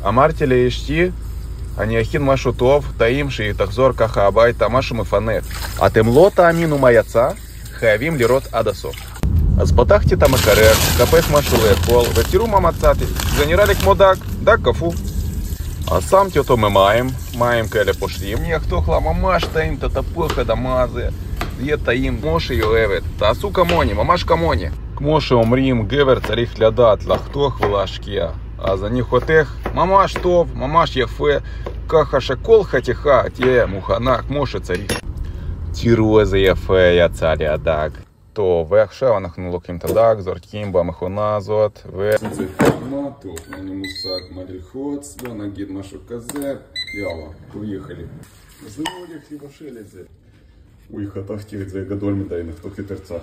אמרתי לאשתי, אני אכין משהו טוב, טעים, שהיא תחזור ככה הביתה, משהו מפנק. אתם לא תאמינו מה יצא, חייבים לראות עד הסוף. אז פתחתי את המקרר, חפש משהו לאכול, ותראו מה מצאתי. זה נראה לי כמו דג, דג קפוא. אז שמתי אותו ממים, מים כאלה פושטים. אני אחתוך לה ממש טעים את התפוח אדמה הזה. זה יהיה טעים כמו שהיא אוהבת. תעשו כמוני, ממש כמוני. כמו שאומרים, גבר צריך לדעת לחתוך ולהשקיע. אז אני חותך ממש טוב, ממש יפה, ככה שכל חתיכה תהיה מוכנה כמו שצריך. תראו איזה יפה יצא לי הדג. טוב, ועכשיו אנחנו לוקחים את הדג, זורקים במכונה הזאת זה חכמה, טוב, אין לי מושג מה ללחוץ, בוא נגיד משהו כזה, יאללה, поехали. אז אני הולך לבשל את זה. אוי, חתכתי את זה גדול מדי, נחתוך יותר צח.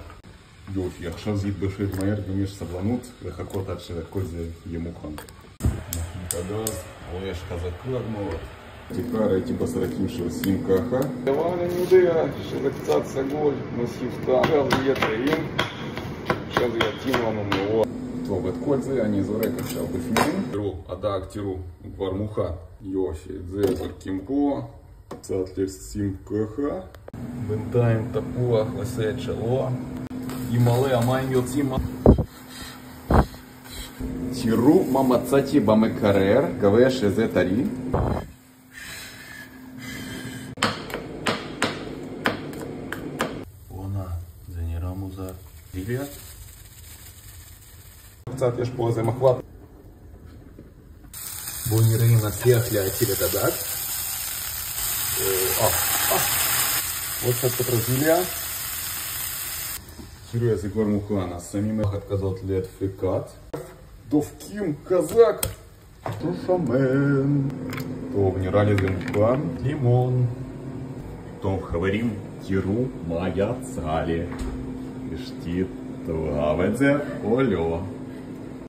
יופי, עכשיו זה יתבשל מהר, גם יש סבלנות לחכות עד שכל זה יהיה מוכן. הגז, האש חזקה מאוד. טיפה ראיתי בסרטים שעושים ככה. אבל אני יודע שזה קצת סגול, נוסיף טעם. עכשיו זה יהיה טעים, עכשיו זה יתאים לנו מאוד. טוב, את כל זה אני זורק עכשיו בפנים. תראו, הדג, תראו, הוא כבר מוכן. יופי, את זה זורקים פה. קצת לשים ככה. בינתיים תפוח עושה את שלו. ימלא המים יוצאים. תראו מה מצאתי במקרר, מקווה שזה טרי. בואנה, זה נראה מוזר. תראה? קצת יש פה איזה מחוות. בואו נראה אם נצליח להטיל את הדג. עוד קצת פטרוזיליה. תראו איזה כבר מוכן, אז שמים מחט כזאת לדפיקת. דופקים חזק. שמן. טוב, נראה לי זה מוכן. לימון. טוב, חברים, תראו מה יצא לי. אשתי תאהב את זה או לא.